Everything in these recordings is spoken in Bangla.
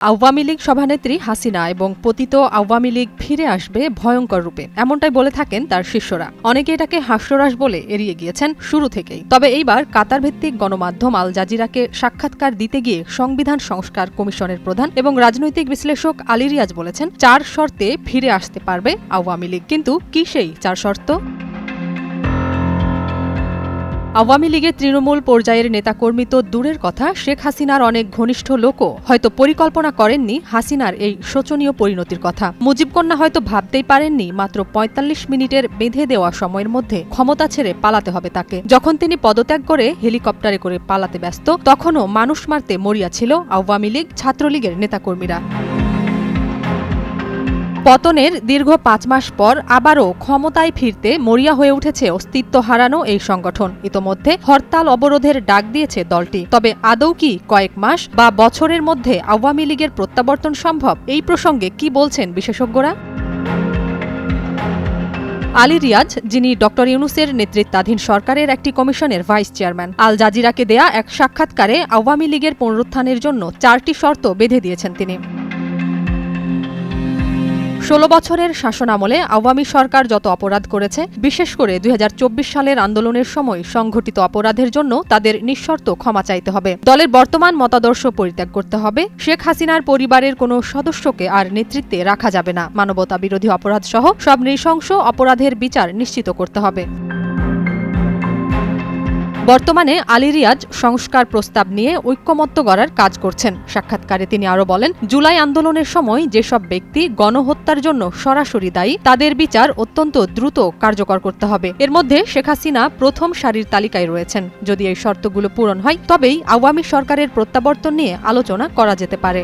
আওয়ামী লীগ সভানেত্রী হাসিনা এবং পতিত আওয়ামী লীগ ফিরে আসবে ভয়ঙ্কর রূপে, এমনটাই বলে থাকেন তার শিষ্যরা। অনেকে এটাকে হাস্যরস বলে এড়িয়ে গিয়েছেন শুরু থেকেই। তবে এইবার কাতার ভিত্তিক গণমাধ্যম আল জাজিরাকে সাক্ষাৎকার দিতে গিয়ে সংবিধান সংস্কার কমিশনের প্রধান এবং রাজনৈতিক বিশ্লেষক আলী রিয়াজ বলেছেন 4 শর্তে ফিরে আসতে পারবে আওয়ামী লীগ। কিন্তু কি সেই 4 শর্ত? আওয়ামী লীগের তৃণমূল পর্যায়ের নেতাকর্মী তো দূরের কথা, শেখ হাসিনার অনেক ঘনিষ্ঠ লোকও হয়তো পরিকল্পনা করেননি হাসিনার এই শোচনীয় পরিণতির কথা। মুজিব কন্যা হয়তো ভাবতেই পারেননি মাত্র ৪৫ মিনিটের বেঁধে দেওয়া সময়ের মধ্যে ক্ষমতা ছেড়ে পালাতে হবে তাকে। যখন তিনি পদত্যাগ করে হেলিকপ্টারে করে পালাতে ব্যস্ত, তখনও মানুষ মারতে মরিয়া ছিল আওয়ামী লীগ ছাত্রলীগের নেতাকর্মীরা। পতনের দীর্ঘ 5 মাস পর আবারও ক্ষমতায় ফিরতে মরিয়া হয়ে উঠেছে অস্তিত্ব হারানো এই সংগঠন। ইতোমধ্যে হরতাল অবরোধের ডাক দিয়েছে দলটি। তবে আদৌ কি কয়েক মাস বা বছরের মধ্যে আওয়ামী লীগের প্রত্যাবর্তন সম্ভব? এই প্রসঙ্গে কি বলছেন বিশেষজ্ঞরা? আলী রিয়াজ, যিনি ড ইউনূসের নেতৃত্বাধীন সরকারের একটি কমিশনের ভাইস চেয়ারম্যান, আল জাজিরাকে দেয়া এক সাক্ষাৎকারে আওয়ামী লীগের পুনরুত্থানের জন্য 4টি শর্ত বেঁধে দিয়েছেন তিনি। 16 বছরের শাসনামলে আওয়ামী সরকার যত অপরাধ করেছে, বিশেষ করে 2024 সালের আন্দোলনের সময় সংঘটিত অপরাধের জন্য তাদের নিঃশর্ত ক্ষমা চাইতে হবে। দলের বর্তমান মতাদর্শ পরিত্যাগ করতে হবে। শেখ হাসিনার পরিবারের কোনো সদস্যকে আর নেতৃত্বে রাখা যাবে না। মানবতা বিরোধী অপরাধ সহ সব নৃশংস অপরাধের বিচার নিশ্চিত করতে হবে। বর্তমানে আলী রিয়াজ সংস্কার প্রস্তাব নিয়ে ঐক্যমত্য গড়ার কাজ করছেন। সাক্ষাৎকারে তিনি আরও বলেন, জুলাই আন্দোলনের সময় যেসব ব্যক্তি গণহত্যার জন্য সরাসরি দায়ী, তাদের বিচার অত্যন্ত দ্রুত কার্যকর করতে হবে। এর মধ্যে শেখ হাসিনা প্রথম সারির তালিকায় রয়েছেন। যদি এই শর্তগুলো পূরণ হয়, তবেই আওয়ামী সরকারের প্রত্যাবর্তন নিয়ে আলোচনা করা যেতে পারে।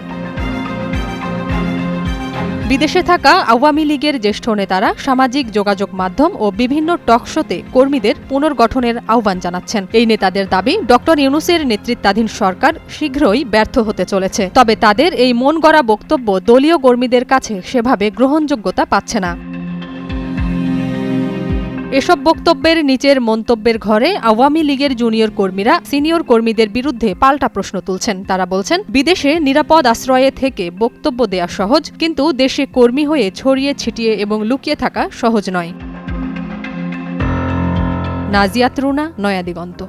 বিদেশে থাকা আওয়ামী লীগের জ্যেষ্ঠ নেতারা সামাজিক যোগাযোগ মাধ্যম ও বিভিন্ন টকশোতে কর্মীদের পুনর্গঠনের আহ্বান জানাচ্ছেন। এই নেতাদের দাবি, ড ইউনূসের নেতৃত্বাধীন সরকার শীঘ্রই ব্যর্থ হতে চলেছে। তবে তাদের এই মন গড়া বক্তব্য দলীয় কর্মীদের কাছে সেভাবে গ্রহণযোগ্যতা পাচ্ছে না। এসব বক্তব্যের নিচের মন্তব্যের ঘরে আওয়ামী লীগের জুনিয়র কর্মীরা সিনিয়র কর্মীদের বিরুদ্ধে পাল্টা প্রশ্ন তুলছেন। তারা বলছেন, বিদেশে নিরাপদ আশ্রয়ে থেকে বক্তব্য দেয়া সহজ, কিন্তু দেশে কর্মী হয়ে ছড়িয়ে ছিটিয়ে এবং লুকিয়ে থাকা সহজ নয়। নাজিয়াত রুনা, নয়া দিগন্ত।